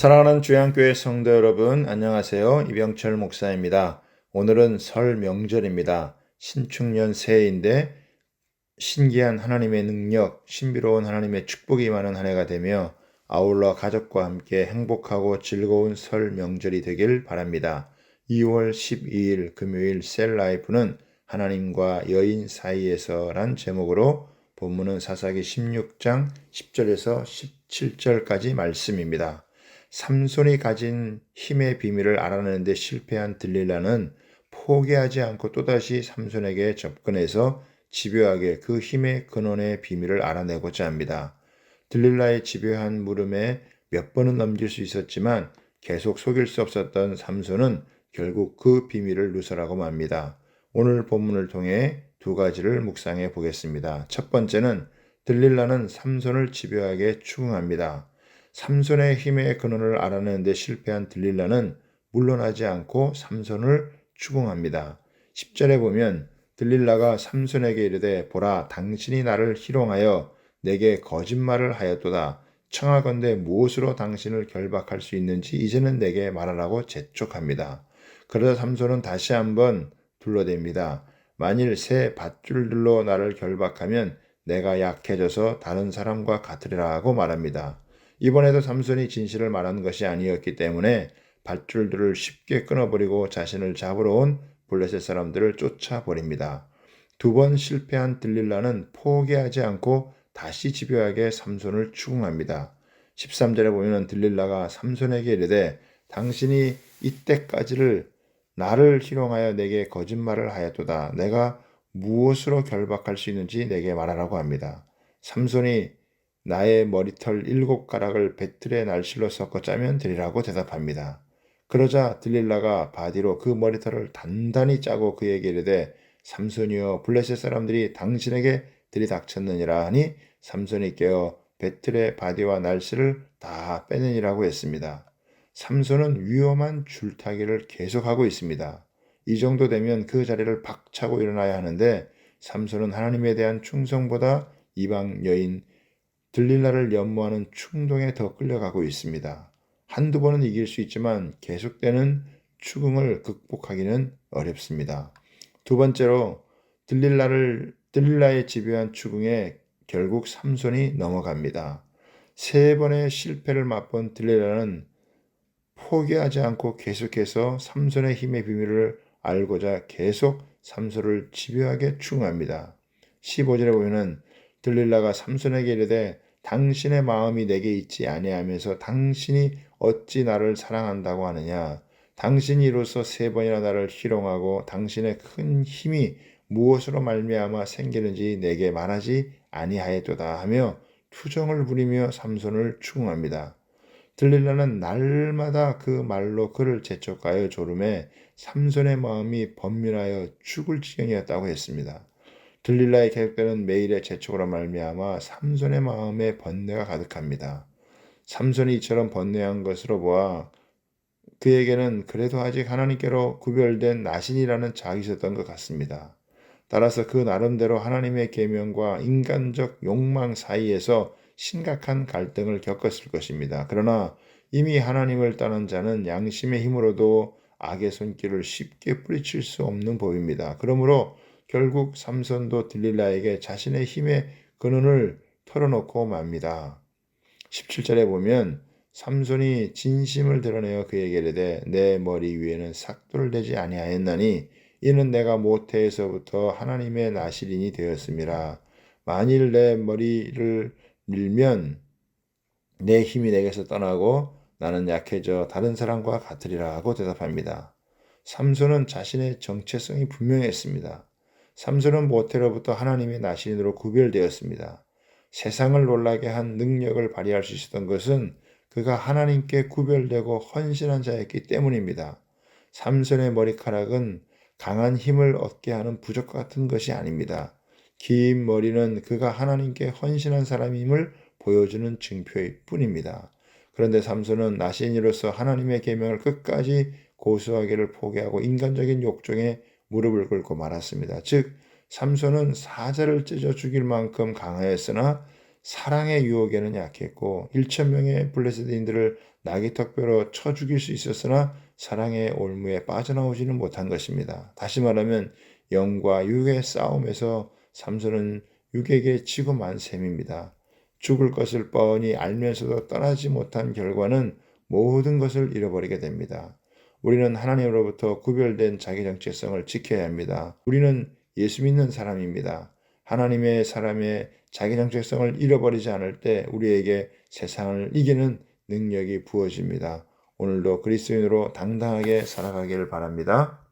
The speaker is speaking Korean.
사랑하는 주양교회 성도 여러분, 안녕하세요. 이병철 목사입니다. 오늘은 설 명절입니다. 신축년 새해인데 신기한 하나님의 능력, 신비로운 하나님의 축복이 많은 한 해가 되며 아울러 가족과 함께 행복하고 즐거운 설 명절이 되길 바랍니다. 2월 12일 금요일 셀라이프는 하나님과 여인 사이에서란 제목으로 본문은 사사기 16장 10절에서 17절까지 말씀입니다. 삼손이 가진 힘의 비밀을 알아내는데 실패한 들릴라는 포기하지 않고 또다시 삼손에게 접근해서 집요하게 그 힘의 근원의 비밀을 알아내고자 합니다. 들릴라의 집요한 물음에 몇 번은 넘길 수 있었지만 계속 속일 수 없었던 삼손은 결국 그 비밀을 누설하고 맙니다. 오늘 본문을 통해 두 가지를 묵상해 보겠습니다. 첫 번째는 들릴라는 삼손을 집요하게 추궁합니다. 삼손의 힘의 근원을 알아내는데 실패한 들릴라는 물러나지 않고 삼손을 추궁합니다. 10절에 보면 들릴라가 삼손에게 이르되 보라 당신이 나를 희롱하여 내게 거짓말을 하였도다. 청하건대 무엇으로 당신을 결박할 수 있는지 이제는 내게 말하라고 재촉합니다. 그러자 삼손은 다시 한번 둘러댑니다. 만일 새 밧줄들로 나를 결박하면 내가 약해져서 다른 사람과 같으리라 하고 말합니다. 이번에도 삼손이 진실을 말한 것이 아니었기 때문에 밧줄들을 쉽게 끊어버리고 자신을 잡으러 온 블레셋 사람들을 쫓아버립니다. 두 번 실패한 들릴라는 포기하지 않고 다시 집요하게 삼손을 추궁합니다. 13절에 보면 들릴라가 삼손에게 이르되 당신이 이때까지를 나를 희롱하여 내게 거짓말을 하였도다. 내가 무엇으로 결박할 수 있는지 내게 말하라고 합니다. 삼손이 나의 머리털 7가락을 배틀의 날실로 섞어 짜면 되리라고 대답합니다. 그러자 들릴라가 바디로 그 머리털을 단단히 짜고 그에게 이르되 삼손이여 블레셋 사람들이 당신에게 들이닥쳤느니라 하니 삼손이 깨어 배틀의 바디와 날씨를 다 빼내니라고 했습니다. 삼손은 위험한 줄타기를 계속하고 있습니다. 이 정도 되면 그 자리를 박차고 일어나야 하는데 삼손은 하나님에 대한 충성보다 이방 여인 들릴라를 연모하는 충동에 더 끌려가고 있습니다. 한두 번은 이길 수 있지만 계속되는 추궁을 극복하기는 어렵습니다. 두 번째로 들릴라의 집요한 추궁에 결국 삼손이 넘어갑니다. 세 번의 실패를 맛본 들릴라는 포기하지 않고 계속해서 삼손의 힘의 비밀을 알고자 계속 삼손을 집요하게 추궁합니다. 15절에 보면은 들릴라가 삼손에게 이르되 당신의 마음이 내게 있지 아니하면서 당신이 어찌 나를 사랑한다고 하느냐. 당신이 이로써 3번이나 나를 희롱하고 당신의 큰 힘이 무엇으로 말미암아 생기는지 내게 말하지 아니하였도다 하며 투정을 부리며 삼손을 추궁합니다. 들릴라는 날마다 그 말로 그를 재촉하여 조름에 삼손의 마음이 번민하여 죽을 지경이었다고 했습니다. 들릴라의 계속되는 매일의 재촉으로 말미암아 삼손의 마음에 번뇌가 가득합니다. 삼손이 이처럼 번뇌한 것으로 보아 그에게는 그래도 아직 하나님께로 구별된 나신이라는 자학이 있었던 것 같습니다. 따라서 그 나름대로 하나님의 계명과 인간적 욕망 사이에서 심각한 갈등을 겪었을 것입니다. 그러나 이미 하나님을 떠난 자는 양심의 힘으로도 악의 손길을 쉽게 뿌리칠 수 없는 법입니다. 그러므로 결국 삼손도 들릴라에게 자신의 힘의 근원을 털어놓고 맙니다. 17절에 보면 삼손이 진심을 드러내어 그에게 이르되 내 머리 위에는 삭도를 대지 아니하였나니 이는 내가 모태에서부터 하나님의 나실인이 되었음이라. 만일 내 머리를 밀면 내 힘이 내게서 떠나고 나는 약해져 다른 사람과 같으리라 하고 대답합니다. 삼손은 자신의 정체성이 분명했습니다. 삼손은 모태로부터 하나님의 나신으로 구별되었습니다. 세상을 놀라게 한 능력을 발휘할 수 있었던 것은 그가 하나님께 구별되고 헌신한 자였기 때문입니다. 삼손의 머리카락은 강한 힘을 얻게 하는 부적 같은 것이 아닙니다. 긴 머리는 그가 하나님께 헌신한 사람임을 보여주는 증표일 뿐입니다. 그런데 삼손은 나신이로서 하나님의 계명을 끝까지 고수하기를 포기하고 인간적인 욕정에 무릎을 꿇고 말았습니다. 즉 삼손은 사자를 찢어 죽일 만큼 강하였으나 사랑의 유혹에는 약했고 1,000명의 블레셋인들을 나귀턱뼈로 쳐 죽일 수 있었으나 사랑의 올무에 빠져나오지는 못한 것입니다. 다시 말하면 영과 육의 싸움에서 삼손은 육에게 지고 만 셈입니다. 죽을 것을 뻔히 알면서도 떠나지 못한 결과는 모든 것을 잃어버리게 됩니다. 우리는 하나님으로부터 구별된 자기 정체성을 지켜야 합니다. 우리는 예수 믿는 사람입니다. 하나님의 사람의 자기 정체성을 잃어버리지 않을 때 우리에게 세상을 이기는 능력이 부어집니다. 오늘도 그리스도인으로 당당하게 살아가기를 바랍니다.